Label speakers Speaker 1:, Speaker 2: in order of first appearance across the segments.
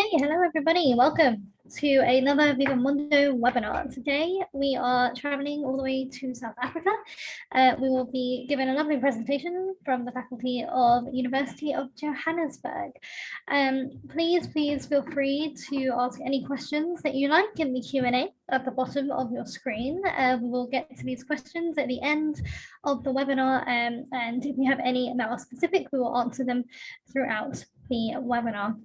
Speaker 1: Hey, hello everybody. Welcome to another Viva-Mundo webinar. Today we are traveling all the way to South Africa. We will be given a lovely presentation from the faculty of University of Johannesburg. Please feel free to ask any questions that you like in the Q&A at the bottom of your screen. We will get to these questions at the end of the webinar, and if we have any that are specific, we will answer them throughout the webinar.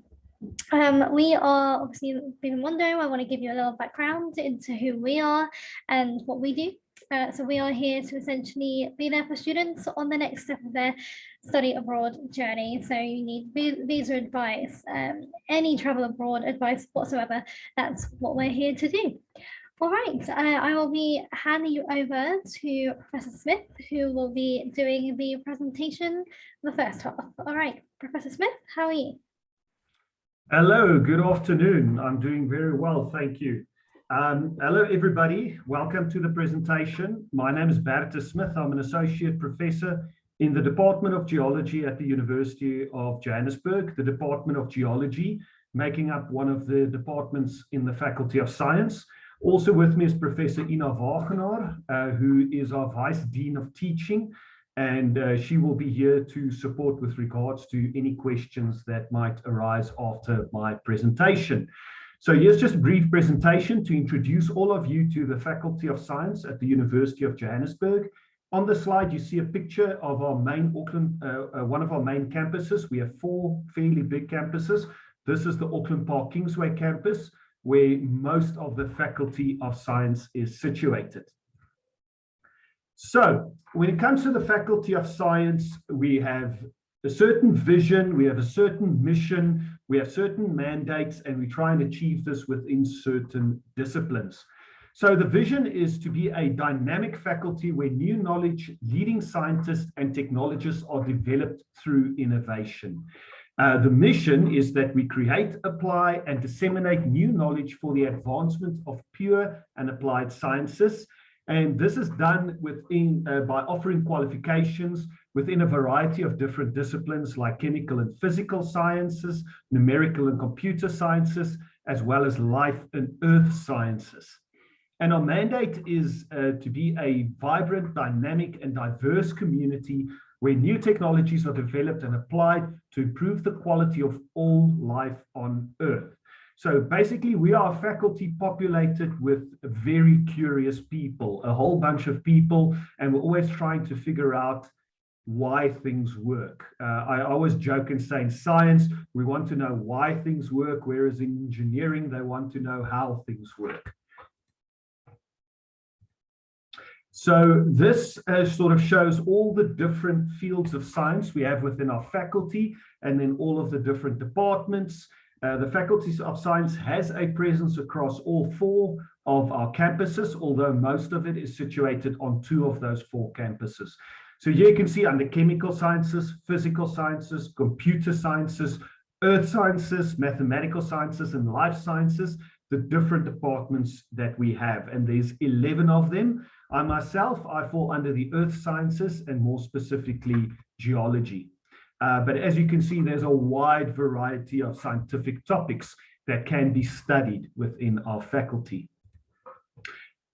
Speaker 1: We are obviously Viva-Mundo. I want to give you a little background into who we are and what we do. So we are here to essentially be there for students on the next step of their study abroad journey. So you need visa advice, any travel abroad advice whatsoever. That's what we're here to do. All right, I will be handing you over to Professor Smith, who will be doing the presentation, the first half. All right, Professor Smith, how are you?
Speaker 2: Hello, good afternoon. I'm doing very well, thank you. Hello, everybody. Welcome to the presentation. My name is Bert Smith. I'm an associate professor in the Department of Geology at the University of Johannesburg, the Department of Geology, making up one of the departments in the Faculty of Science. Also with me is Professor Ina Wagenaar, who is our Vice Dean of Teaching, and she will be here to support with regards to any questions that might arise after my presentation. So here's just a brief presentation to introduce all of you to the Faculty of Science at the University of Johannesburg. On the slide, you see a picture of our main Auckland, one of our main campuses. We have four fairly big campuses. This is the Auckland Park Kingsway campus, where most of the Faculty of Science is situated. So when it comes to the Faculty of Science, we have a certain vision, we have a certain mission, we have certain mandates, and we try and achieve this within certain disciplines. So the vision is to be a dynamic faculty where new knowledge, leading scientists and technologists are developed through innovation. The mission is that we create, apply, and disseminate new knowledge for the advancement of pure and applied sciences. And this is done by offering qualifications within a variety of different disciplines like chemical and physical sciences, numerical and computer sciences, as well as life and earth sciences. And our mandate is to be a vibrant, dynamic, and diverse community where new technologies are developed and applied to improve the quality of all life on Earth. So basically, we are a faculty populated with very curious people, a whole bunch of people, and we're always trying to figure out why things work. I always joke and say in science, we want to know why things work, whereas in engineering, they want to know how things work. So this sort of shows all the different fields of science we have within our faculty, and then all of the different departments. The Faculty of Science has a presence across all four of our campuses, although most of it is situated on two of those four campuses. So here you can see under chemical sciences, physical sciences, computer sciences, earth sciences, mathematical sciences, and life sciences, the different departments that we have. And there's 11 of them. I myself, I fall under the earth sciences and more specifically geology. But as you can see, there's a wide variety of scientific topics that can be studied within our faculty.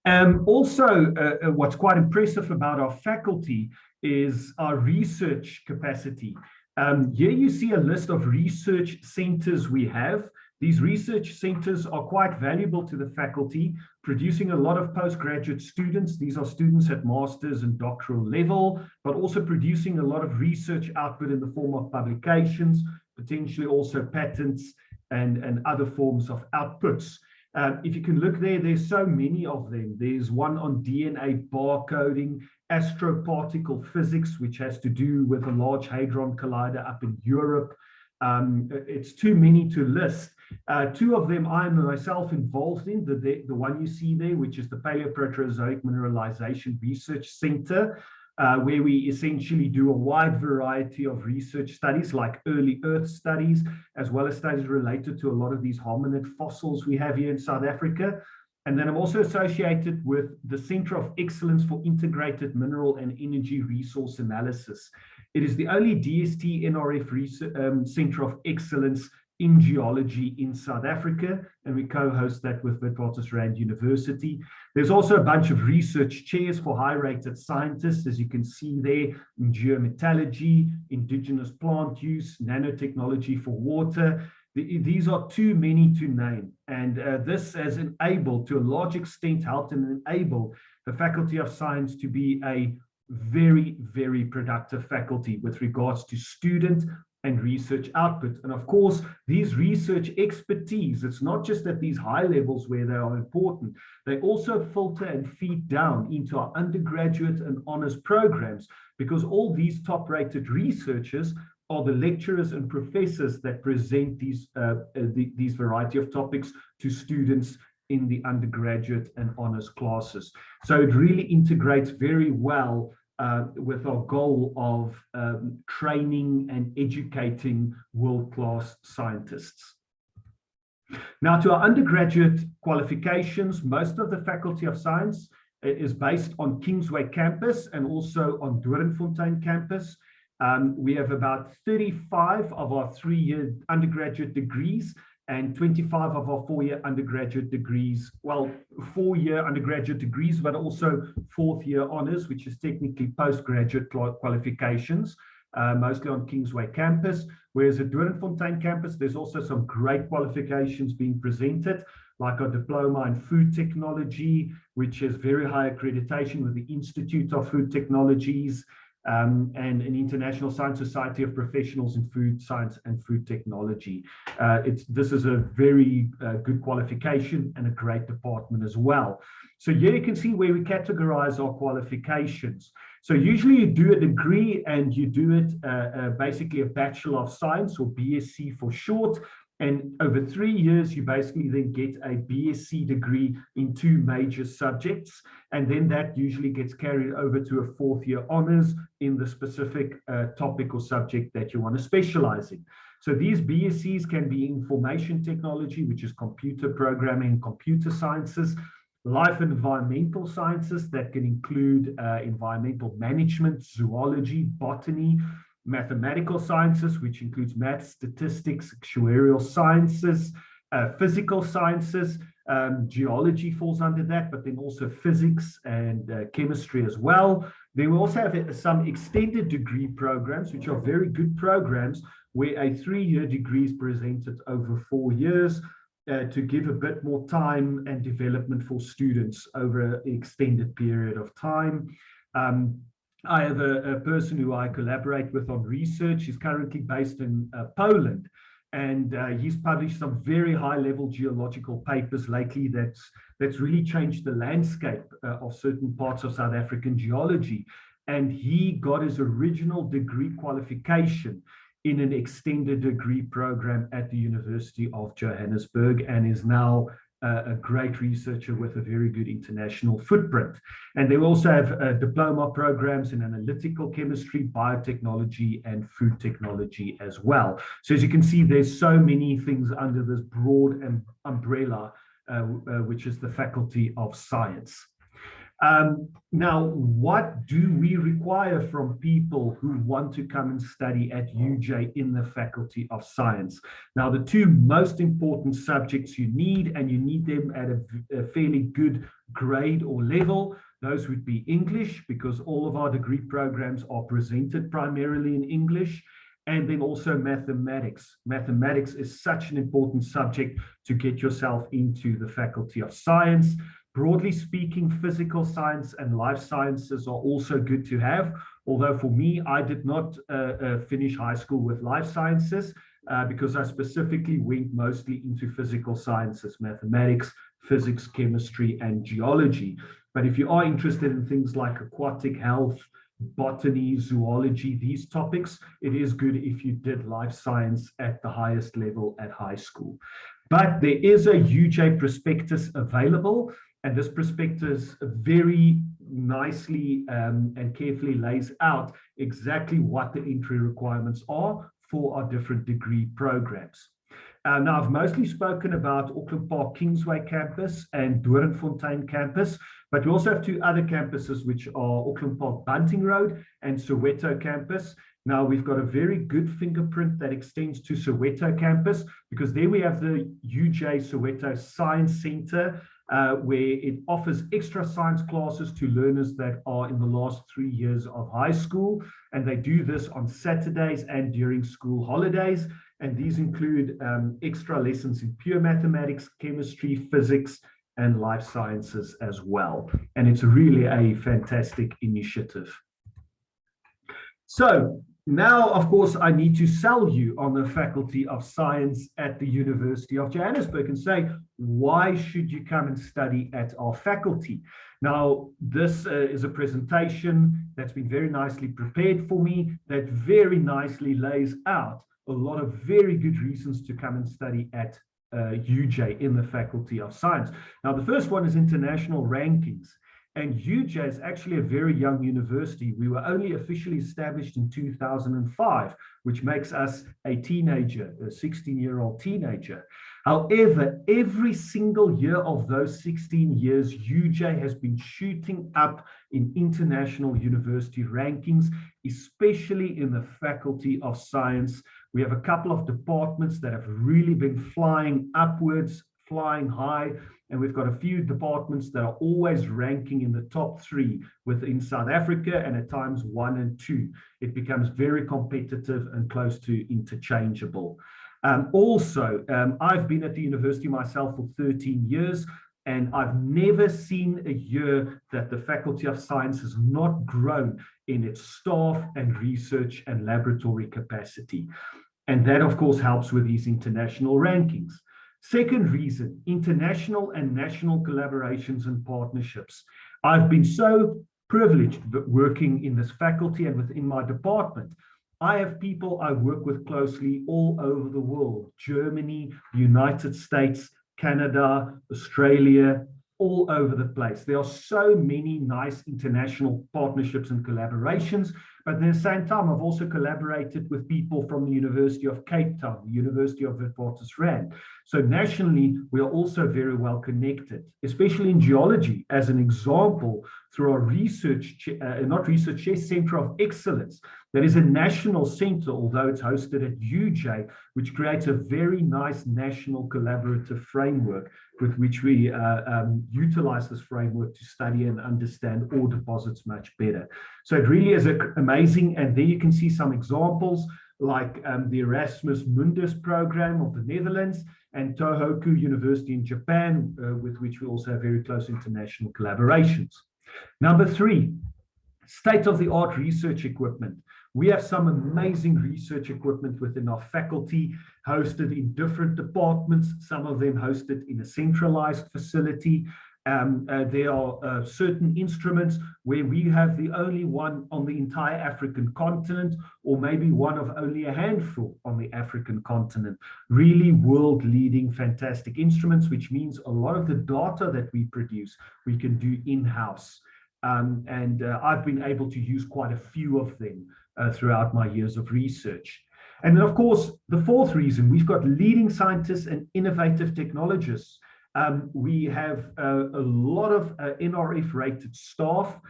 Speaker 2: Also, what's quite impressive about our faculty is our research capacity. Here you see a list of research centers we have. These research centers are quite valuable to the faculty, producing a lot of postgraduate students. These are students at master's and doctoral level, but also producing a lot of research output in the form of publications, potentially also patents and other forms of outputs. If you can look there, there's so many of them. There's one on DNA barcoding, astroparticle physics, which has to do with a Large Hadron Collider up in Europe. It's too many to list. Two of them I'm myself involved in, the one you see there, which is the Paleo Proterozoic Mineralization Research Center, where we essentially do a wide variety of research studies like early Earth studies, as well as studies related to a lot of these hominid fossils we have here in South Africa. And then I'm also associated with the Center of Excellence for Integrated Mineral and Energy Resource Analysis. It is the only DST NRF Center of Excellence in geology in South Africa, and we co-host that with Witwatersrand University. There's also a bunch of research chairs for high-rated scientists, as you can see there, in geometallurgy, indigenous plant use, nanotechnology for water. These are too many to name, and this has enabled, to a large extent, helped and enabled the Faculty of Science to be a very, very productive faculty with regards to student and research output. And of course, these research expertise, it's not just at these high levels where they are important, they also filter and feed down into our undergraduate and honors programs, because all these top-rated researchers are the lecturers and professors that present these variety of topics to students in the undergraduate and honors classes. So it really integrates very well with our goal of training and educating world-class scientists. Now, to our undergraduate qualifications, most of the Faculty of Science is based on Kingsway campus and also on Doornfontein campus. We have about 35 of our 3-year undergraduate degrees and 25 of our 4-year undergraduate degrees, well, 4-year undergraduate degrees, but also 4th-year honors, which is technically postgraduate qualifications, mostly on Kingsway campus. Whereas at Doornfontein campus, there's also some great qualifications being presented, like our diploma in food technology, which is very high accreditation with the Institute of Food Technologies, and an International Science Society of Professionals in Food Science and Food Technology. This is a very good qualification and a great department as well. So here you can see where we categorize our qualifications. So usually you do a degree and you do it basically a Bachelor of Science, or BSc for short. And over 3 years, you basically then get a BSc degree in 2 major subjects. And then that usually gets carried over to a 4th-year honors in the specific topic or subject that you want to specialize in. So these BScs can be information technology, which is computer programming, computer sciences, life and environmental sciences that can include environmental management, zoology, botany, mathematical sciences, which includes math, statistics, actuarial sciences, physical sciences, geology falls under that, but then also physics and chemistry as well. Then we also have some extended degree programs, which are very good programs, where a 3-year degree is presented over 4 years to give a bit more time and development for students over an extended period of time. I have a person who I collaborate with on research. He's currently based in Poland, and he's published some very high-level geological papers lately that's really changed the landscape of certain parts of South African geology. And he got his original degree qualification in an extended degree program at the University of Johannesburg, and is now a great researcher with a very good international footprint. And they also have diploma programs in analytical chemistry, biotechnology, and food technology as well. So as you can see, there's so many things under this broad umbrella, which is the Faculty of Science. Now, what do we require from people who want to come and study at UJ in the Faculty of Science? Now, the 2 most important subjects you need, and you need them at a fairly good grade or level, those would be English, because all of our degree programs are presented primarily in English, and then also mathematics. Mathematics is such an important subject to get yourself into the Faculty of Science. Broadly speaking, physical science and life sciences are also good to have. Although for me, I did not finish high school with life sciences because I specifically went mostly into physical sciences, mathematics, physics, chemistry, and geology. But if you are interested in things like aquatic health, botany, zoology, these topics, it is good if you did life science at the highest level at high school. But there is a UJ prospectus available, and this prospectus very nicely and carefully lays out exactly what the entry requirements are for our different degree programs. Now, I've mostly spoken about Auckland Park Kingsway campus and Doornfontein campus, but we also have 2 other campuses, which are Auckland Park Bunting Road and Soweto campus. Now, we've got a very good fingerprint that extends to Soweto campus, because there we have the UJ Soweto Science Center, where it offers extra science classes to learners that are in the last 3 years of high school. And they do this on Saturdays and during school holidays. And these include extra lessons in pure mathematics, chemistry, physics, and life sciences as well. And it's really a fantastic initiative. So now, of course, I need to sell you on the Faculty of Science at the University of Johannesburg and say, why should you come and study at our faculty? Now, this is a presentation that's been very nicely prepared for me, that very nicely lays out a lot of very good reasons to come and study at UJ in the Faculty of Science. Now, the first one is international rankings. And UJ is actually a very young university. We were only officially established in 2005, which makes us a teenager, a 16-year-old teenager. However, every single year of those 16 years, UJ has been shooting up in international university rankings, especially in the Faculty of Science. We have a couple of departments that have really been flying upwards, flying high. And we've got a few departments that are always ranking in the top 3 within South Africa, and at times 1 and 2. It becomes very competitive and close to interchangeable. I've been at the university myself for 13 years, and I've never seen a year that the Faculty of Science has not grown in its staff and research and laboratory capacity. And that, of course, helps with these international rankings. Second reason, international and national collaborations and partnerships. I've been so privileged working in this faculty and within my department. I have people I work with closely all over the world: Germany, United States, Canada, Australia, all over the place. There are so many nice international partnerships and collaborations, but at the same time, I've also collaborated with people from the University of Cape Town, the University of Witwatersrand. So nationally, we are also very well connected, especially in geology, as an example, through our Center of Excellence. That is a national center, although it's hosted at UJ, which creates a very nice national collaborative framework with which we utilize this framework to study and understand ore deposits much better. So it really is amazing. And there you can see some examples like the Erasmus Mundus program of the Netherlands and Tohoku University in Japan, with which we also have very close international collaborations. Number 3, state-of-the-art research equipment. We have some amazing research equipment within our faculty, hosted in different departments, some of them hosted in a centralized facility. There are certain instruments where we have the only one on the entire African continent, or maybe one of only a handful on the African continent. Really world-leading, fantastic instruments, which means a lot of the data that we produce, we can do in-house. I've been able to use quite a few of them throughout my years of research. And then, of course, the fourth reason, we've got leading scientists and innovative technologists. We have a lot of NRF-rated staff,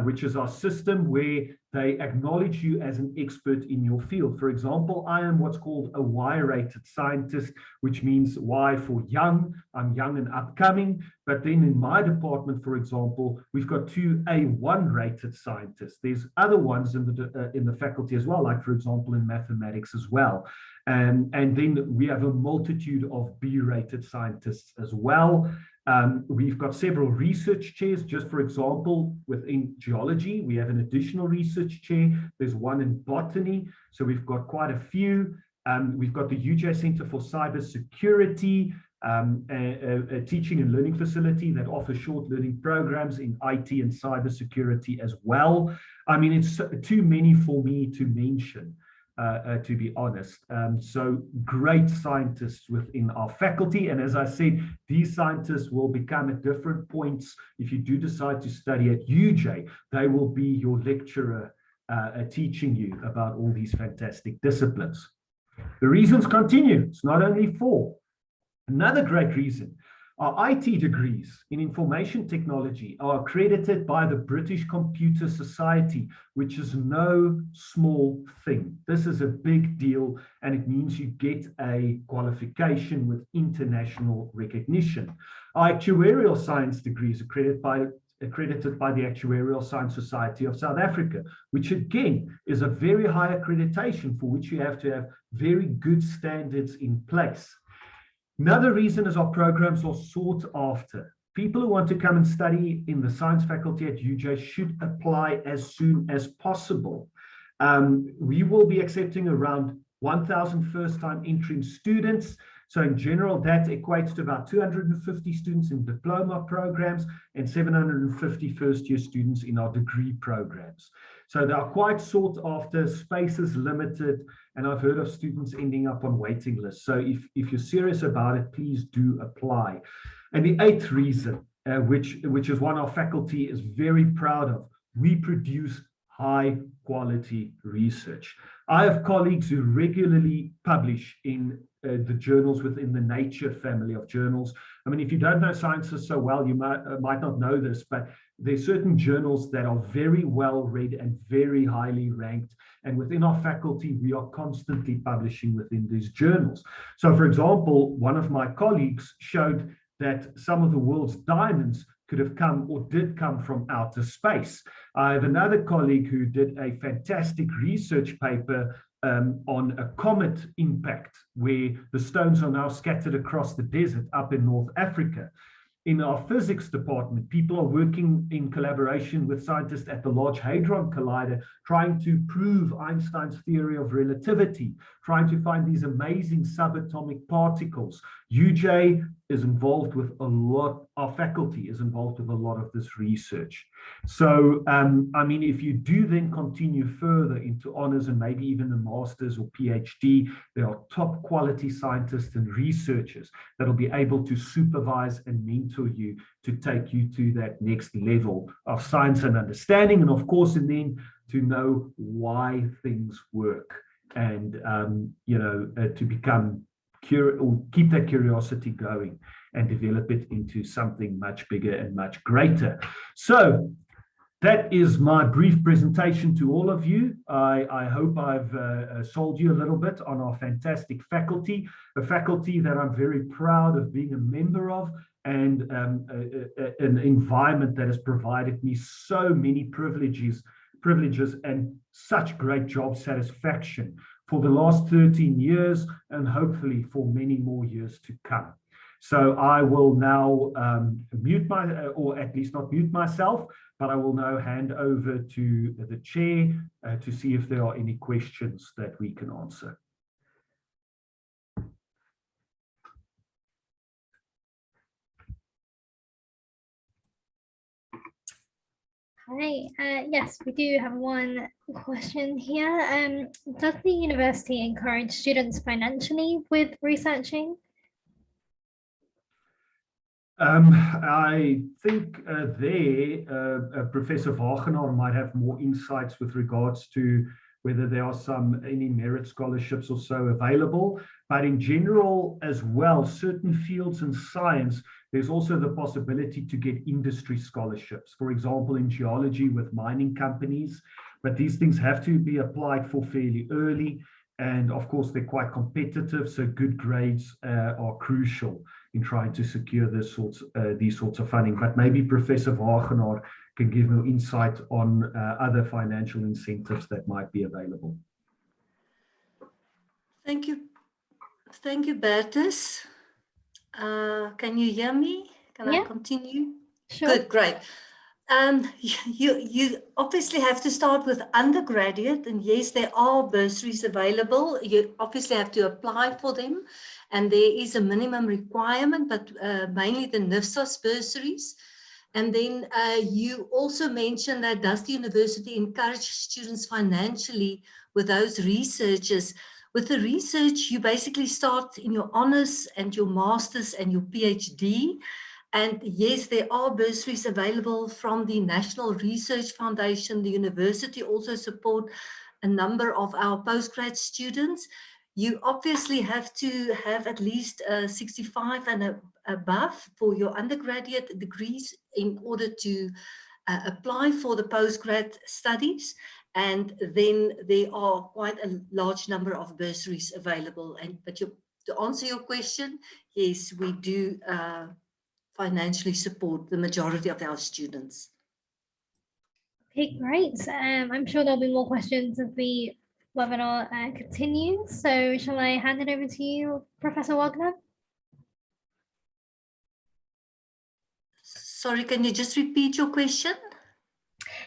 Speaker 2: which is our system where they acknowledge you as an expert in your field. For example, I am what's called a Y-rated scientist, which means Y for young. I'm young and upcoming. But then in my department, for example, we've got 2 A1-rated scientists. There's other ones in the faculty as well, like, for example, in mathematics as well. And then we have a multitude of B-rated scientists as well. We've got several research chairs. Just for example, within geology, we have an additional research chair. There's one in botany. So we've got quite a few. We've got the UJ Center for Cybersecurity, a teaching and learning facility that offers short learning programs in IT and cybersecurity as well. I mean, it's too many for me to mention. To be honest. So great scientists within our faculty. And as I said, these scientists will become at different points. If you do decide to study at UJ, they will be your lecturer teaching you about all these fantastic disciplines. The reasons continue. It's not only 4. Another great reason, Our IT degrees in information technology are accredited by the British Computer Society, which is no small thing. This is a big deal, and it means you get a qualification with international recognition. Our actuarial science degrees accredited by the Actuarial Science Society of South Africa, which again is a very high accreditation for which you have to have very good standards in place. Another reason is our programs are sought after. People who want to come and study in the science faculty at UJ should apply as soon as possible. We will be accepting around 1,000 first-time entering students. So in general, that equates to about 250 students in diploma programs and 750 first-year students in our degree programs. So they are quite sought after, space is limited, and I've heard of students ending up on waiting lists. So if you're serious about it, please do apply. And the eighth reason, which is one our faculty is very proud of, we produce high quality research. I have colleagues who regularly publish in the journals within the Nature family of journals. I mean, if you don't know sciences so well, you might not know this, but there's certain journals that are very well read and very highly ranked. And within our faculty, we are constantly publishing within these journals. So for example, one of my colleagues showed that some of the world's diamonds could have come or did come from outer space. I have another colleague who did a fantastic research paper on a comet impact, where the stones are now scattered across the desert up in North Africa. In our physics department, people are working in collaboration with scientists at the Large Hadron Collider, trying to prove Einstein's theory of relativity, trying to find these amazing subatomic particles. UJ is involved with a lot, our faculty is involved with a lot of this research. So, I mean, if you do then continue further into honors and maybe even the master's or PhD, there are top quality scientists and researchers that will be able to supervise and mentor you to take you to that next level of science and understanding. And of course, and then to know why things work and, to become or keep that curiosity going and develop it into something much bigger and much greater. So that is my brief presentation to all of you. I hope I've sold you a little bit on our fantastic faculty, a faculty that I'm very proud of being a member of, and an environment that has provided me so many privileges and such great job satisfaction for the last 13 years and hopefully for many more years to come. So I will now or at least not mute myself, but I will now hand over to the chair to see if there are any questions that we can answer.
Speaker 1: Hi, yes, we do have one question here. Does the university encourage students financially with researching?
Speaker 2: I think Professor Wagenaar might have more insights with regards to whether there are any merit scholarships or so available. But in general as well, certain fields in science, there's also the possibility to get industry scholarships, for example, in geology with mining companies. But these things have to be applied for fairly early. And of course, they're quite competitive, so good grades are crucial in trying to secure these sorts of funding. But maybe Professor Wagenaar can give more insight on other financial incentives that might be available.
Speaker 3: Thank you. Thank you, Bertus. Can you hear me? Can I continue?
Speaker 1: Sure.
Speaker 3: Good, great. You obviously have to start with undergraduate, and yes, there are bursaries available. You obviously have to apply for them, and there is a minimum requirement, but mainly the NIFSAS bursaries. And then you also mentioned that does the university encourage students financially with those researchers? With the research, you basically start in your honors and your master's and your PhD. And yes, there are bursaries available from the National Research Foundation. The university also support a number of our postgrad students. You obviously have to have at least 65 and above for your undergraduate degrees in order to apply for the postgrad studies. And then there are quite a large number of bursaries available. But to answer your question, yes, we do financially support the majority of our students.
Speaker 1: Okay, great. I'm sure there'll be more questions as the webinar continues. So shall I hand it over to you, Professor Wagner?
Speaker 3: Sorry, can you just repeat your question?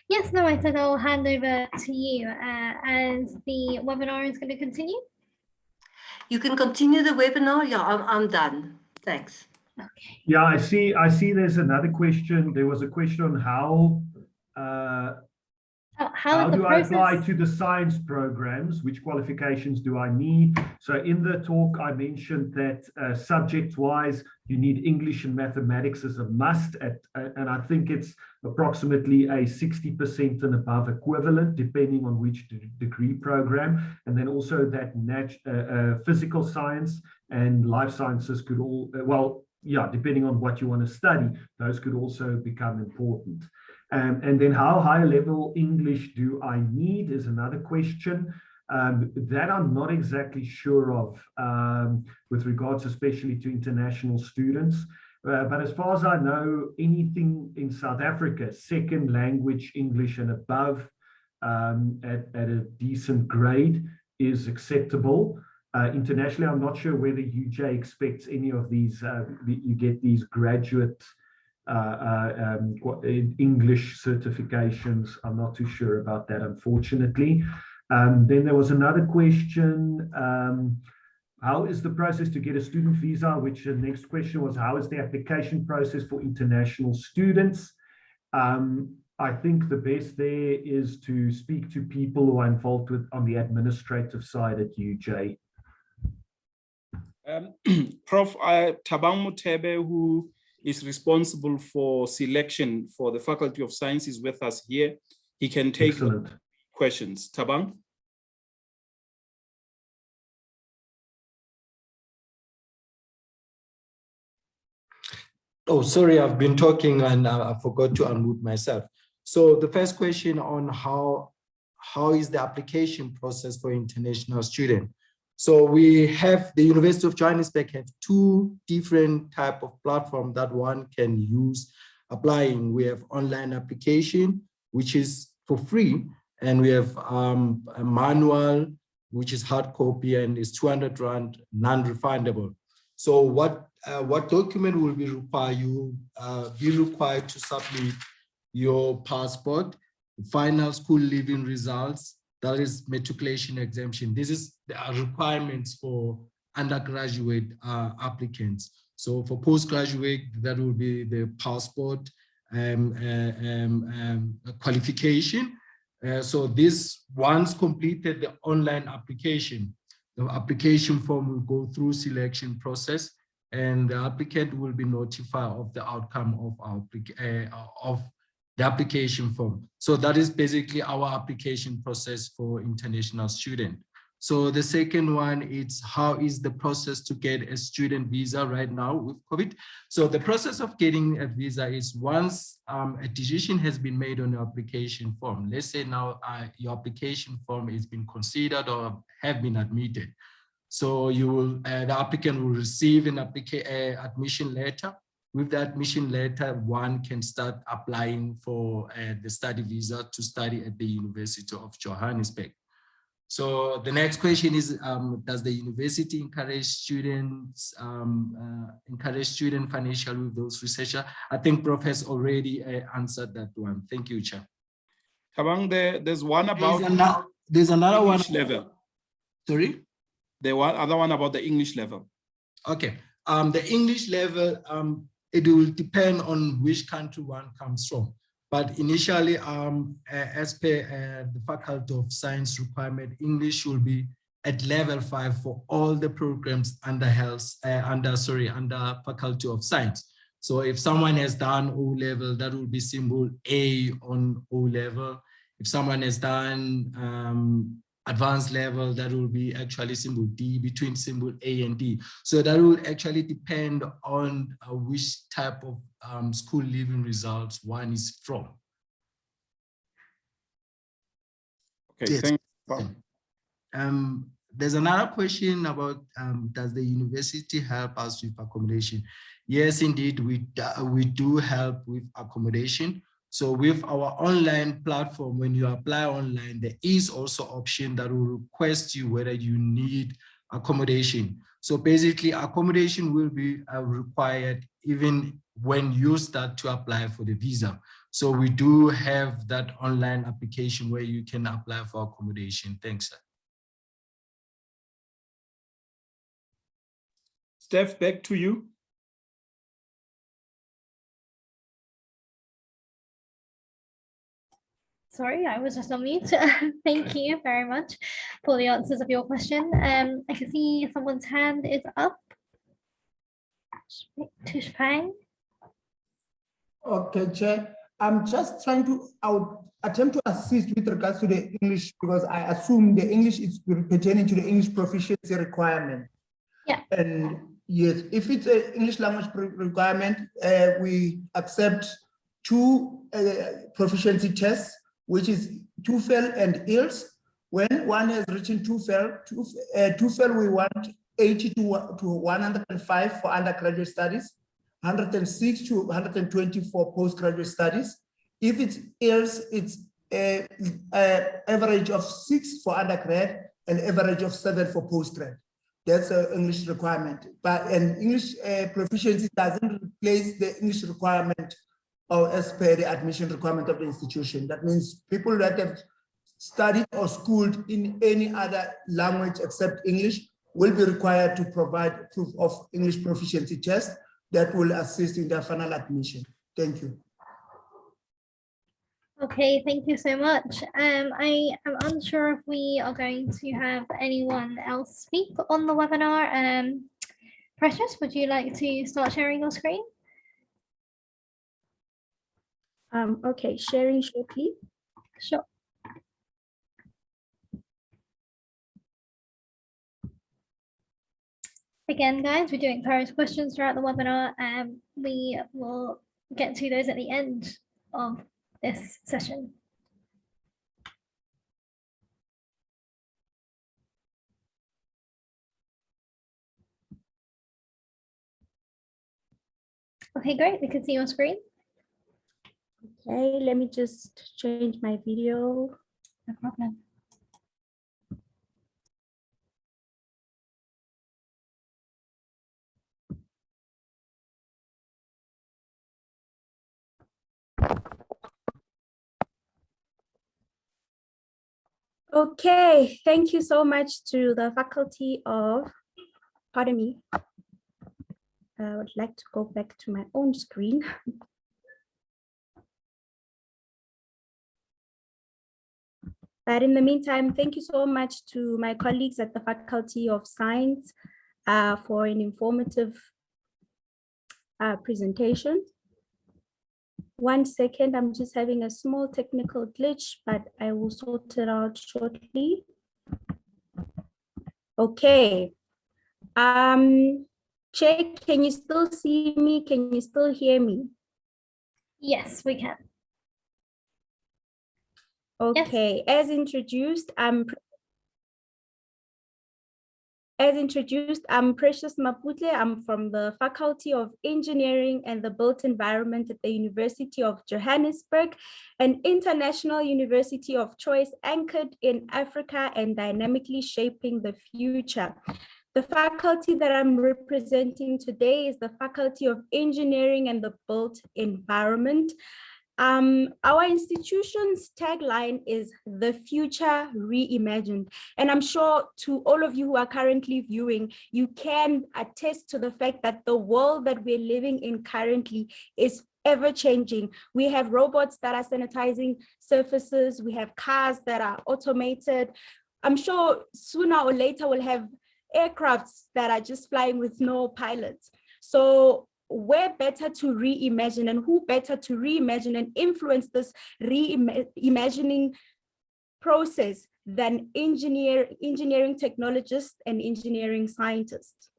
Speaker 1: Yes, no, I said I'll hand over to you as the webinar is going to continue.
Speaker 3: You can continue the webinar. Yeah, I'm done. Thanks.
Speaker 1: Okay.
Speaker 2: Yeah, I see there's another question. There was a question on how do I apply to the science programs? Which qualifications do I need? So in the talk, I mentioned that subject-wise, you need English and mathematics as a must, and I think it's approximately a 60% and above equivalent, depending on which degree program. And then also that physical science and life sciences could all, depending on what you want to study, those could also become important. And then how high level English do I need is another question that I'm not exactly sure of with regards especially to international students. But as far as I know, anything in South Africa, second language English and above at a decent grade is acceptable. Internationally, I'm not sure whether UJ expects any of these, you get these graduate English certifications. I'm not too sure about that, unfortunately. Then there was another question. How is the process to get a student visa? Which the next question was, how is the application process for international students? I think the best there is to speak to people who are involved on the administrative side at UJ.
Speaker 4: Prof. Thabang Mutebe, who is responsible for selection for the Faculty of Sciences with us here. He can take questions. Thabang?
Speaker 5: Oh, sorry, I've been talking and I forgot to unmute myself. So the first question on how is the application process for international student? So we have the University of Johannesburg have two different type of platform that one can use applying. We have online application, which is for free, and we have a manual, which is hard copy and is 200 Rand, non-refundable. So what document will be required? You be required to submit your passport, final school living results, that is matriculation exemption. This is the requirements for undergraduate applicants. So for postgraduate, that will be the passport qualification. So this, once completed the online application, the application form will go through selection process, and the applicant will be notified of the outcome of the application form. So that is basically our application process for international student. So the second one is how is the process to get a student visa right now with COVID? So the process of getting a visa is once a decision has been made on your application form. Let's say now your application form has been considered or have been admitted. So you will, the applicant will receive an admission letter. With that admission letter, one can start applying for the study visa to study at the University of Johannesburg. So the next question is, does the university encourage students, financially with those researchers? I think Prof has already answered that one. Thank you, Chair.
Speaker 4: Thabang, there's one about
Speaker 5: there's another one
Speaker 4: level.
Speaker 5: Sorry?
Speaker 4: The other one about the English level.
Speaker 5: Okay. The English level, it will depend on which country one comes from. But initially, as per the Faculty of Science requirement, English will be at level 5 for all the programs under Faculty of Science. So if someone has done O level, that will be symbol A on O level. If someone has done advanced level, that will be actually symbol D, between symbol A and D. So that will actually depend on which type of school living results one is from.
Speaker 4: Okay,
Speaker 5: Yes.
Speaker 4: thank you.
Speaker 5: There's another question about does the university help us with accommodation? Yes, indeed, we do help with accommodation. So with our online platform, when you apply online, there is also option that will request you whether you need accommodation. So basically, accommodation will be required even when you start to apply for the visa. So we do have that online application where you can apply for accommodation. Thanks, sir.
Speaker 4: Steph, back to you.
Speaker 1: Sorry, I was just on mute. Thank you very much for the answers of your question. I can see someone's hand is up. Tish Pang.
Speaker 6: Okay, Chair. I'm just trying to, I would attempt to assist with regards to the English, because I assume the English is pertaining to the English proficiency requirement.
Speaker 1: Yeah.
Speaker 6: And yes, if it's an English language requirement, we accept two proficiency tests, which is TOEFL and IELTS. When one has written TOEFL, we want 80 to 105 for undergraduate studies, 106 to 120 for postgraduate studies. If it's IELTS, it's average of 6 for undergrad and average of 7 for postgrad. That's an English requirement. But an English proficiency doesn't replace the English requirement or as per the admission requirement of the institution. That means people that have studied or schooled in any other language except English will be required to provide proof of English proficiency test that will assist in their final admission. Thank you.
Speaker 1: Okay, thank you so much. I am unsure if we are going to have anyone else speak on the webinar. Precious, would you like to start sharing your screen?
Speaker 7: Okay, sharing shortly.
Speaker 1: Sure. Again, guys, we do encourage questions throughout the webinar, and we will get to those at the end of this session. Okay, great. We can see your screen.
Speaker 7: Okay, let me just change my video.
Speaker 1: No problem.
Speaker 7: Okay, thank you so much to the faculty of, pardon me. I would like to go back to my own screen. But in the meantime, thank you so much to my colleagues at the Faculty of Science for an informative presentation. 1 second, I'm just having a small technical glitch, but I will sort it out shortly. Okay. Chair, can you still see me? Can you still hear me?
Speaker 1: Yes, we can.
Speaker 7: Okay, yes. As introduced, I'm Precious Maputle. I'm from the Faculty of Engineering and the Built Environment at the University of Johannesburg, an international university of choice anchored in Africa and dynamically shaping the future. The faculty that I'm representing today is the Faculty of Engineering and the Built Environment. Our institution's tagline is the future reimagined. And I'm sure to all of you who are currently viewing, you can attest to the fact that the world that we're living in currently is ever changing. We have robots that are sanitizing surfaces. We have cars that are automated. I'm sure sooner or later we'll have aircrafts that are just flying with no pilots. So where better to reimagine, and who better to reimagine and influence this reimagining process than engineering technologists and engineering scientists.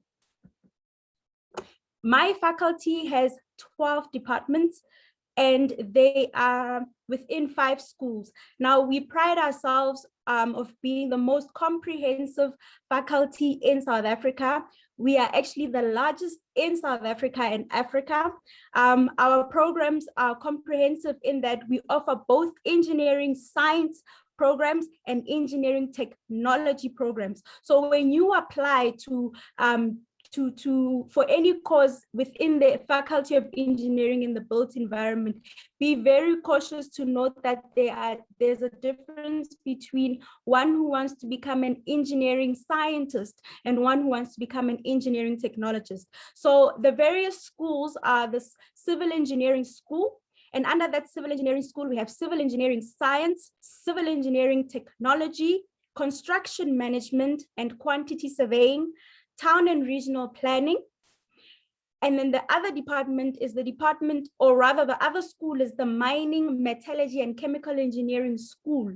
Speaker 7: My faculty has 12 departments, and they are within 5 schools. Now, we pride ourselves of being the most comprehensive faculty in South Africa. We are actually the largest in South Africa and Africa. Our programs are comprehensive in that we offer both engineering science programs and engineering technology programs. So when you apply for any course within the Faculty of Engineering in the built environment, be very cautious to note that there's a difference between one who wants to become an engineering scientist and one who wants to become an engineering technologist. So the various schools are the Civil Engineering School, and under that Civil Engineering School, we have Civil Engineering Science, Civil Engineering Technology, Construction Management and Quantity Surveying, Town and Regional Planning. And then the other department is the department, or rather the other school is the Mining, Metallurgy and Chemical Engineering School.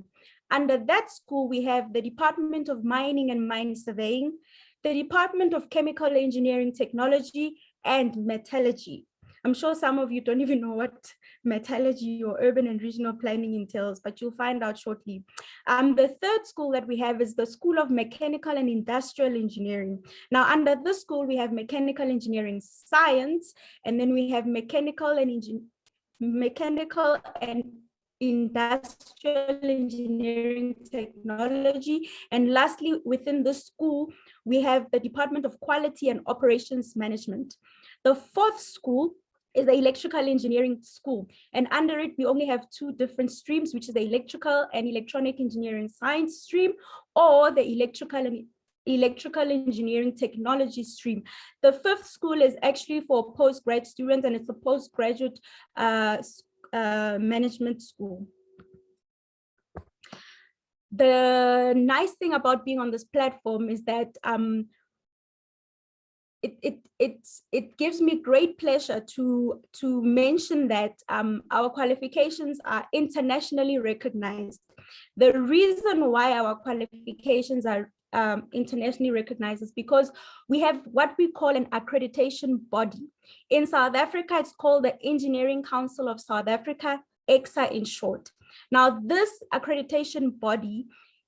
Speaker 7: Under that school, we have the Department of Mining and Mine Surveying, the Department of Chemical Engineering Technology and Metallurgy. I'm sure some of you don't even know what metallurgy or urban and regional planning entails, but you'll find out shortly. The third school that we have is the School of Mechanical and Industrial Engineering. Now, under this school, we have Mechanical Engineering Science, and then we have Mechanical and Industrial Engineering Technology. And lastly, within this school, we have the Department of Quality and Operations Management. The fourth school is the Electrical Engineering School. And under it, we only have 2 different streams, which is the Electrical and Electronic Engineering Science stream, or the Electrical Engineering Technology stream. The 5th school is actually for postgrad students, and it's a postgraduate management school. The nice thing about being on this platform is that it gives me great pleasure to mention that our qualifications are internationally recognized. The reason why our qualifications are internationally recognized is because we have what we call an accreditation body. In South Africa, it's called the Engineering Council of South Africa, ECSA in short. Now, this accreditation body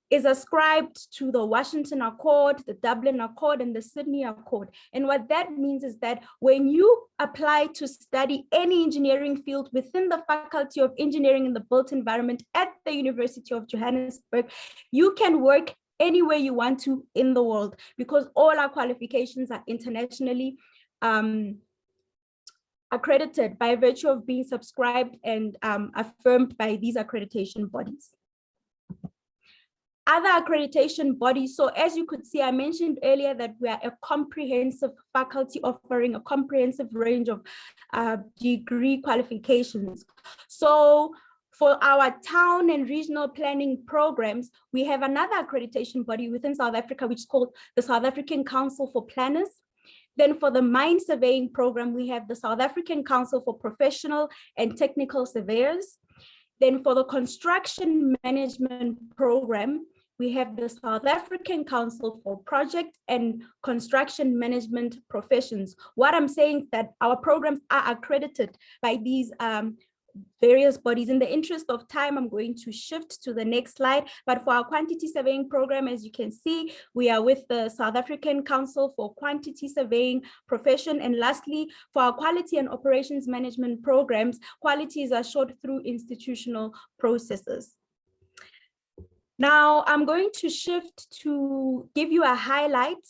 Speaker 7: is ascribed to the Washington Accord, the Dublin Accord, and the Sydney Accord. And what that means is that when you apply to study any engineering field within the Faculty of Engineering in the built environment at the University of Johannesburg, you can work anywhere you want to in the world, because all our qualifications are internationally accredited by virtue of being subscribed and affirmed by these accreditation bodies. Other accreditation bodies, so as you could see, I mentioned earlier that we are a comprehensive faculty offering a comprehensive range of degree qualifications. So for our town and regional planning programs, we have another accreditation body within South Africa, which is called the South African Council for Planners. Then for the mine surveying program, we have the South African Council for Professional and Technical Surveyors. Then for the construction management program, we have the South African Council for Project and Construction Management Professions. What I'm saying is that our programs are accredited by these various bodies. In the interest of time, I'm going to shift to the next slide. But for our quantity surveying program, as you can see, we are with the South African Council for Quantity Surveying Profession. And lastly, for our quality and operations management programs, quality is assured through institutional processes. Now, I'm going to shift to give you a highlight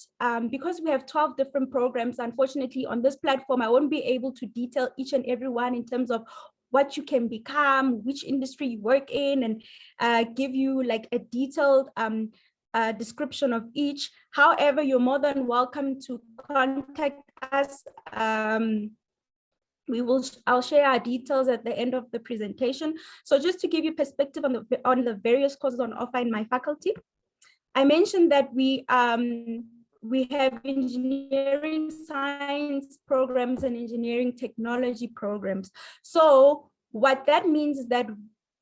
Speaker 7: because we have 12 different programs. Unfortunately, on this platform, I won't be able to detail each and every one in terms of what you can become, which industry you work in, and give you like a detailed description of each. However, you're more than welcome to contact us. I'll share our details at the end of the presentation. So just to give you perspective on the various courses on offer in my faculty, I mentioned that we have engineering science programs and engineering technology programs. So what that means is that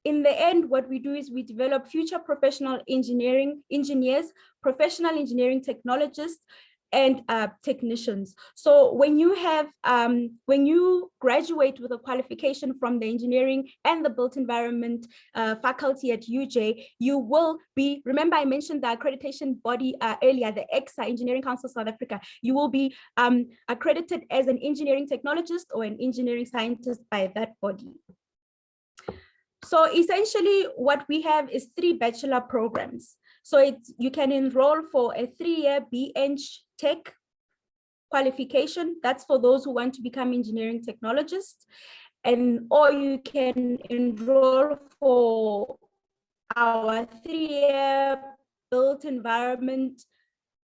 Speaker 7: in the end, what we do is we develop future professional engineers, professional engineering technologists, and technicians. So when you have, when you graduate with a qualification from the engineering and the built environment faculty at UJ, you will be, remember I mentioned the accreditation body earlier, the EXA, Engineering Council South Africa, you will be accredited as an engineering technologist or an engineering scientist by that body. So essentially what we have is 3 bachelor programs. So you can enroll for a 3-year BEng Tech qualification. That's for those who want to become engineering technologists. Or you can enroll for our 3-year built environment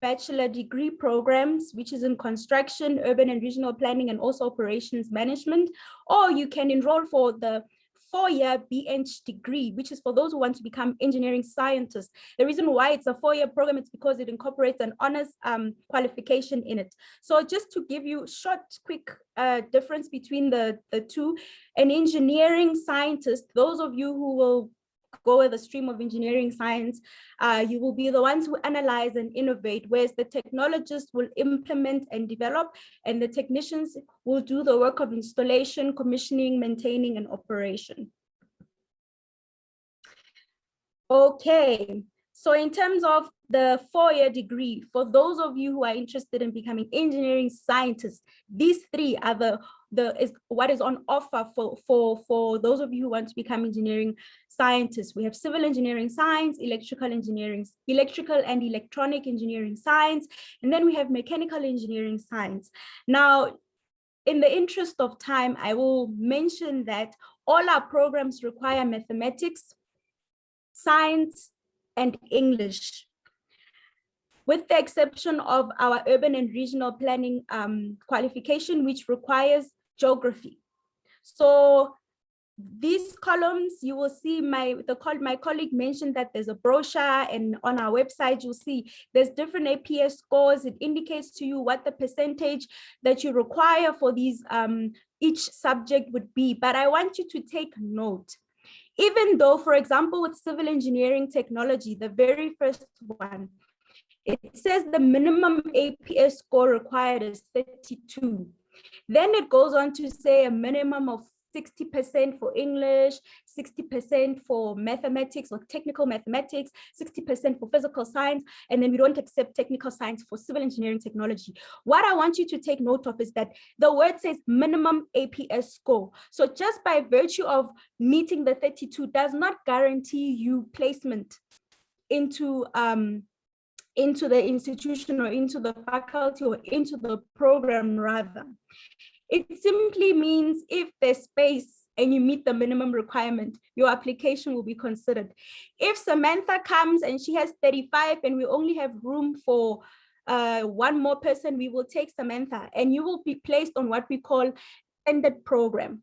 Speaker 7: bachelor degree programs, which is in construction, urban and regional planning, and also operations management. Or you can enroll for the 4-year BEng degree, which is for those who want to become engineering scientists. The reason why it's a 4-year program is because it incorporates an honors qualification in it. So just to give you a short, quick difference between the two, an engineering scientist, those of you who will go with the stream of engineering science, you will be the ones who analyze and innovate, whereas the technologists will implement and develop, and the technicians will do the work of installation, commissioning, maintaining, and operation. Okay, so in terms of the 4-year degree, for those of you who are interested in becoming engineering scientists, these 3 are what is on offer for those of you who want to become engineering scientists. We have civil engineering science, electrical engineering, electrical and electronic engineering science, and then we have mechanical engineering science. Now, in the interest of time, I will mention that all our programs require mathematics, science, and English, with the exception of our urban and regional planning qualification, which requires geography. So these columns, you will see my colleague mentioned that there's a brochure, and on our website, you'll see there's different APS scores. It indicates to you what the percentage that you require for these each subject would be. But I want you to take note. Even though, for example, with civil engineering technology, the very first one, it says the minimum APS score required is 32. Then it goes on to say a minimum of 60% for English, 60% for mathematics or technical mathematics, 60% for physical science, and then we don't accept technical science for civil engineering technology. What I want you to take note of is that the word says minimum APS score. So just by virtue of meeting the 32 does not guarantee you placement into the institution or into the faculty or into the program rather. It simply means if there's space and you meet the minimum requirement, your application will be considered. If Samantha comes and she has 35 and we only have room for 1 more person, we will take Samantha and you will be placed on what we call extended program.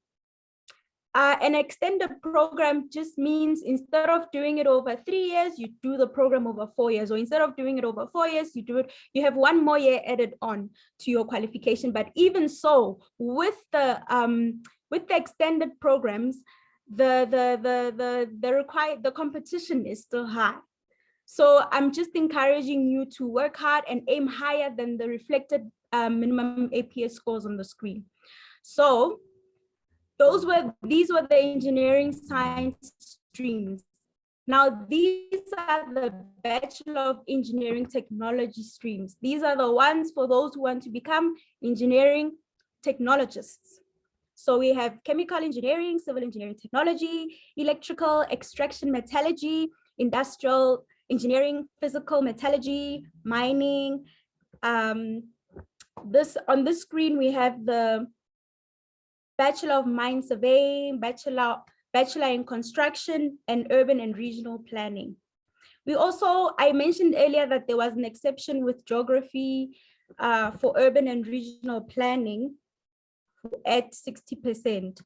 Speaker 7: An extended program just means instead of doing it over 3 years, you do the program over 4 years, or instead of doing it over 4 years, you have 1 more year added on to your qualification. But even so, with the extended programs, the competition is still high. So I'm just encouraging you to work hard and aim higher than the reflected minimum APS scores on the screen. So these were the engineering science streams. Now, these are the Bachelor of Engineering Technology streams. These are the ones for those who want to become engineering technologists. So we have chemical engineering, civil engineering technology, electrical, extraction metallurgy, industrial engineering, physical metallurgy, mining. On this screen, we have the Bachelor of Mine Surveying, Bachelor in Construction, and Urban and Regional Planning. I mentioned earlier that there was an exception with geography for urban and regional planning at 60%.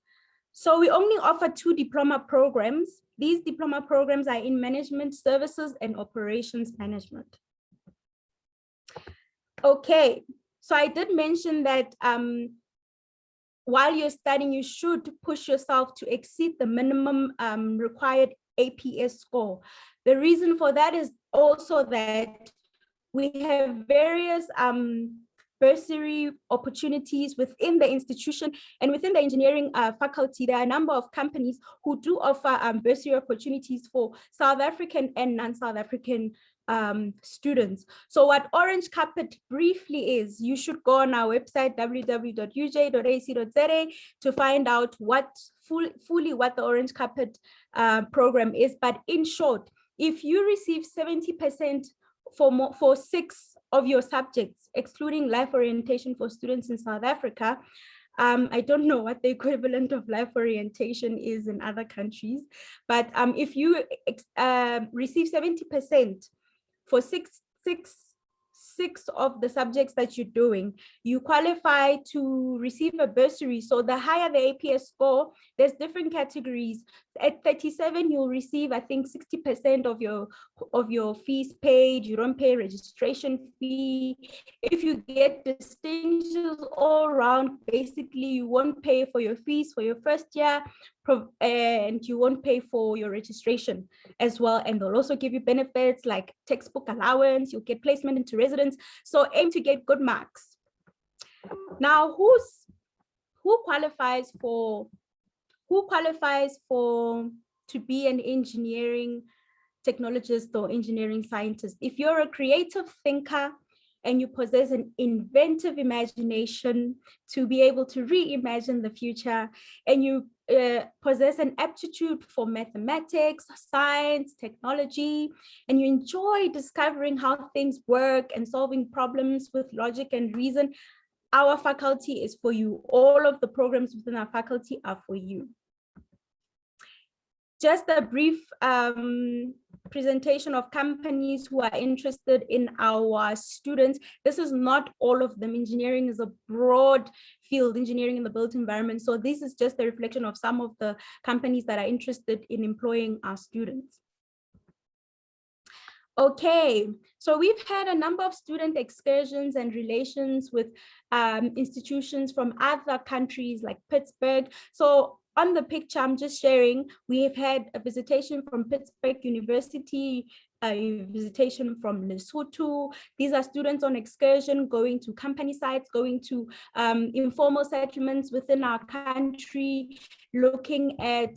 Speaker 7: So we only offer 2 diploma programs. These diploma programs are in management services and operations management. Okay, so I did mention that while you're studying, you should push yourself to exceed the minimum required APS score. The reason for that is also that we have various bursary opportunities within the institution, and within the engineering faculty, there are a number of companies who do offer bursary opportunities for South African and non-South African students. So what Orange Carpet briefly is, you should go on our website, www.uj.ac.za, to find out what fully what the Orange Carpet program is. But in short, if you receive 70% for 6 of your subjects, excluding life orientation for students in South Africa, I don't know what the equivalent of life orientation is in other countries, but if you receive 70% for six of the subjects that you're doing, you qualify to receive a bursary. So the higher the APS score, there's different categories. At 37, you'll receive, I think, 60% of your fees paid. You don't pay registration fee. If you get distinctions all around, basically you won't pay for your fees for your first year, and you won't pay for your registration as well. And they'll also give you benefits like textbook allowance, you'll get placement into residence. So aim to get good marks. Now, who qualifies to be an engineering technologist or engineering scientist? If you're a creative thinker and you possess an inventive imagination to be able to reimagine the future, and you possess an aptitude for mathematics, science, technology, and you enjoy discovering how things work and solving problems with logic and reason, our faculty is for you. All of the programs within our faculty are for you. Just a brief presentation of companies who are interested in our students. This is not all of them. Engineering is a broad field, engineering in the built environment. So this is just a reflection of some of the companies that are interested in employing our students. Okay, so we've had a number of student excursions and relations with institutions from other countries like Pittsburgh. So on the picture I'm just sharing, we have had a visitation from Pittsburgh University, a visitation from Lesotho. These are students on excursion going to company sites, going to informal settlements within our country, looking at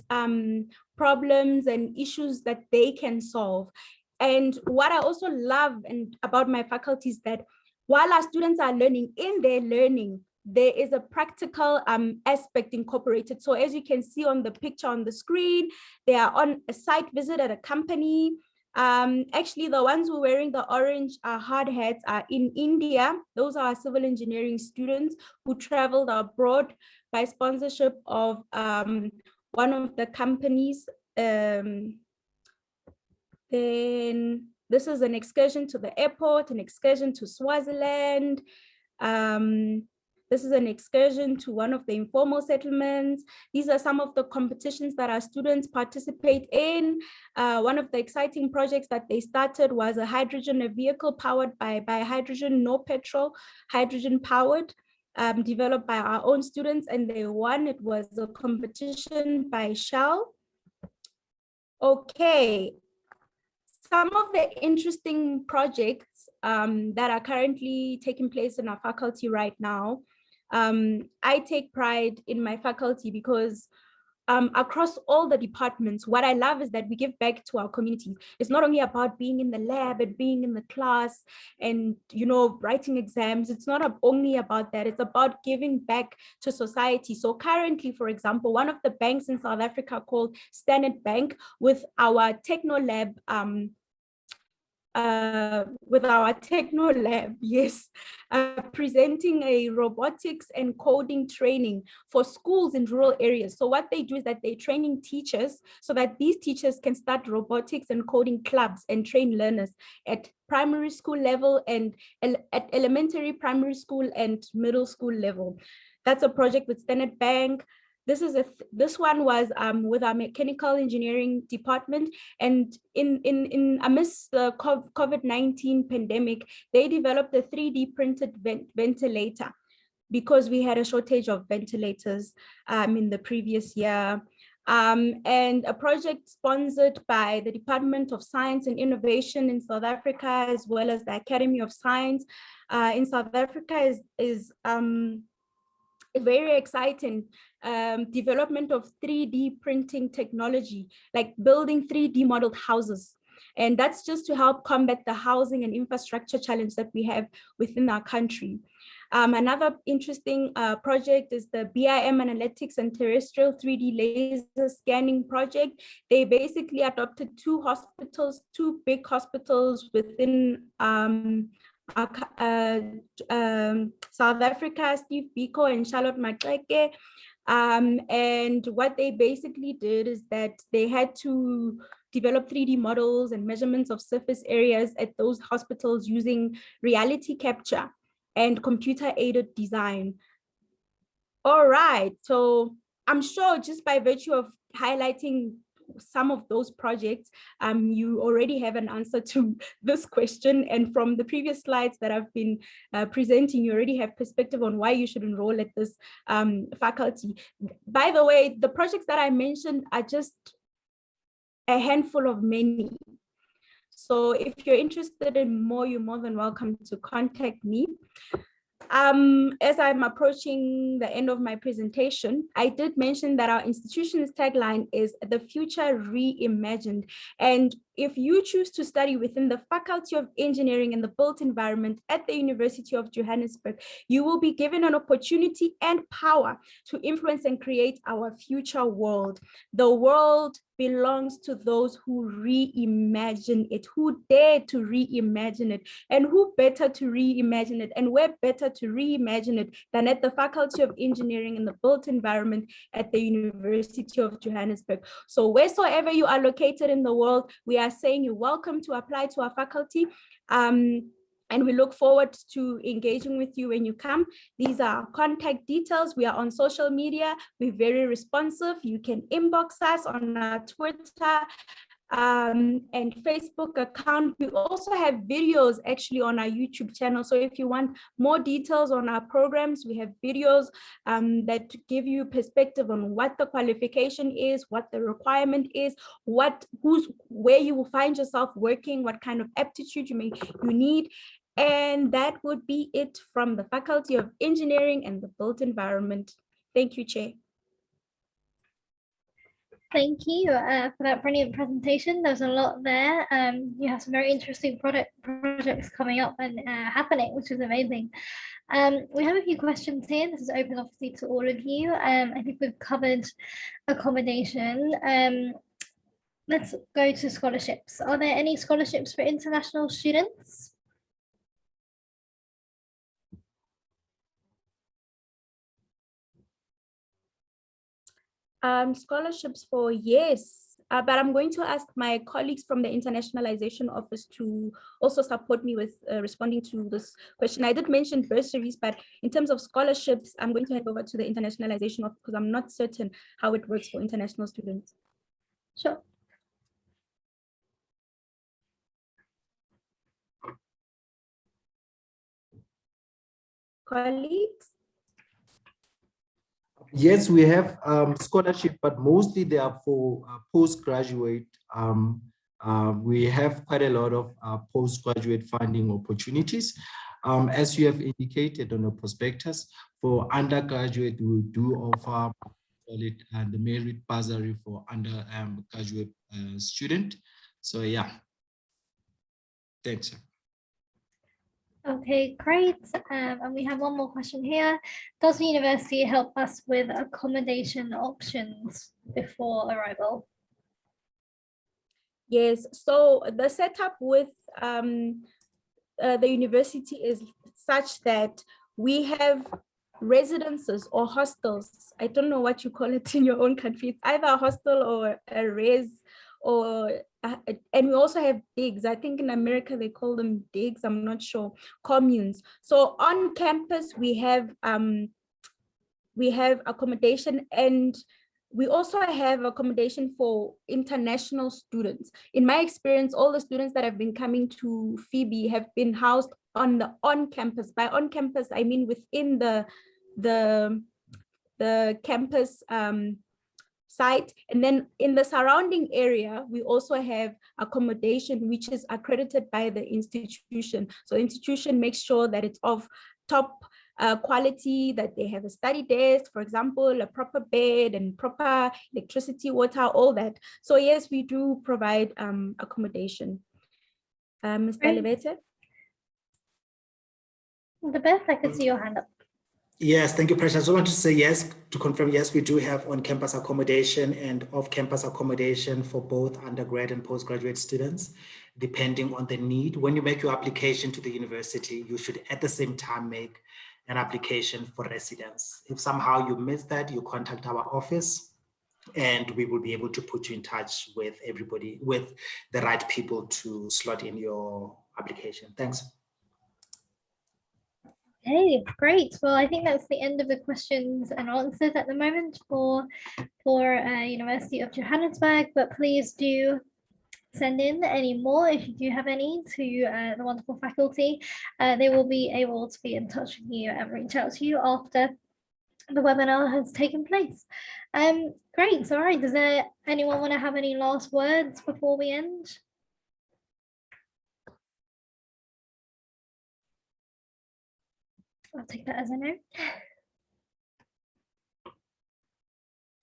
Speaker 7: problems and issues that they can solve. And what I also love about my faculty is that while our students are learning, in their learning, there is a practical aspect incorporated. So as you can see on the picture on the screen, they are on a site visit at a company. Actually, the ones who are wearing the orange hard hats are in India. Those are civil engineering students who traveled abroad by sponsorship of one of the companies. Then this is an excursion to the airport, an excursion to Swaziland. This is an excursion to one of the informal settlements. These are some of the competitions that our students participate in. One of the exciting projects that they started was a vehicle powered by hydrogen, no petrol, hydrogen powered, developed by our own students, and they won. It was a competition by Shell. Okay. Some of the interesting projects that are currently taking place in our faculty right now, I take pride in my faculty because across all the departments, what I love is that we give back to our community. It's not only about being in the lab and being in the class and, you know, writing exams. It's not only about that. It's about giving back to society. So currently, for example, one of the banks in South Africa called Standard Bank, with our Techno Lab, yes, presenting a robotics and coding training for schools in rural areas. So what they do is that they're training teachers so that these teachers can start robotics and coding clubs and train learners at primary school level and at elementary, primary school and middle school level. That's a project with Standard Bank. This one was with our mechanical engineering department, and in amidst the COVID-19 pandemic, they developed a 3D printed ventilator. because we had a shortage of ventilators in the previous year. And a project sponsored by the Department of Science and Innovation in South Africa, as well as the Academy of Science in South Africa is very exciting. Development of 3D printing technology, like building 3D modeled houses. And that's just to help combat the housing and infrastructure challenge that we have within our country. Another interesting project is the BIM Analytics and Terrestrial 3D Laser Scanning project. They basically adopted two big hospitals within South Africa, Steve Biko and Charlotte Maxeke. And what they basically did is that they had to develop 3D models and measurements of surface areas at those hospitals using reality capture and computer-aided design. All right, so I'm sure just by virtue of highlighting some of those projects, you already have an answer to this question. And from the previous slides that I've been presenting, you already have perspective on why you should enroll at this faculty. By the way, the projects that I mentioned are just a handful of many. So if you're interested in more, you're more than welcome to contact me. As I'm approaching the end of my presentation, I did mention that our institution's tagline is the future reimagined. And if you choose to study within the Faculty of Engineering and the Built Environment at the University of Johannesburg, you will be given an opportunity and power to influence and create our future world. The world belongs to those who reimagine it, who dare to reimagine it, and who better to reimagine it, and where better to reimagine it than at the Faculty of Engineering and the Built Environment at the University of Johannesburg. So wheresoever you are located in the world, we are saying you're welcome to apply to our faculty. And we look forward to engaging with you when you come. These are our contact details. We are on social media. We're very responsive. You can inbox us on our Twitter and Facebook account. We also have videos actually on our YouTube channel. So if you want more details on our programs, we have videos that give you perspective on what the qualification is, what the requirement is, where you will find yourself working, what kind of aptitude you need. And that would be it from the Faculty of Engineering and the Built Environment. Thank you, Chair.
Speaker 1: Thank you for that brilliant presentation. There's a lot there. You have some very interesting projects coming up and happening, which is amazing. We have a few questions here. This is open obviously to all of you. I think we've covered accommodation. Let's go to scholarships. Are there any scholarships for international students?
Speaker 7: Scholarships for yes, but I'm going to ask my colleagues from the Internationalization Office to also support me with responding to this question. I did mention bursaries, but in terms of scholarships, I'm going to hand over to the Internationalization Office because I'm not certain how it works for international students.
Speaker 1: Sure.
Speaker 7: Colleagues?
Speaker 5: Yes, we have scholarship, but mostly they are for postgraduate. We have quite a lot of postgraduate funding opportunities. As you have indicated on the prospectus, for undergraduate, we do offer the merit bursary for undergraduate student. So yeah, thanks.
Speaker 1: Okay, great. And we have one more question here. Does the university help us with accommodation options before arrival?
Speaker 7: Yes, so the setup with the university is such that we have residences or hostels. I don't know what you call it in your own country. It's either a hostel or a res, and we also have digs. I think in America they call them digs, I'm not sure, communes. So on campus we have accommodation, and we also have accommodation for international students. In my experience, all the students that have been coming to Phoebe have been housed on campus. By on campus, I mean within the the campus site. And then in the surrounding area, we also have accommodation, which is accredited by the institution. So the institution makes sure that it's of top quality, that they have a study desk, for example, a proper bed and proper electricity, water, all that. So yes, we do provide accommodation. Mr. Elevator?
Speaker 1: The best, I can see your hand up.
Speaker 8: Yes, thank you, Precious. I want to say yes, to confirm, yes, we do have on-campus accommodation and off-campus accommodation for both undergrad and postgraduate students, depending on the need. When you make your application to the university, you should at the same time make an application for residence. If somehow you miss that, you contact our office and we will be able to put you in touch with everybody, with the right people to slot in your application. Thanks.
Speaker 1: Okay, great. Well, I think that's the end of the questions and answers at the moment for University of Johannesburg, but please do send in any more if you do have any to the wonderful faculty. They will be able to be in touch with you and reach out to you after the webinar has taken place. Great. All right. Does anyone want to have any last words before we end? I'll take that as a no.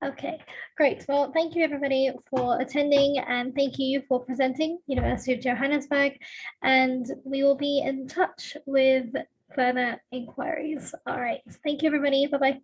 Speaker 1: Okay, great. Well, thank you everybody for attending and thank you for presenting University of Johannesburg, and we will be in touch with further inquiries. All right, thank you everybody. Bye-bye.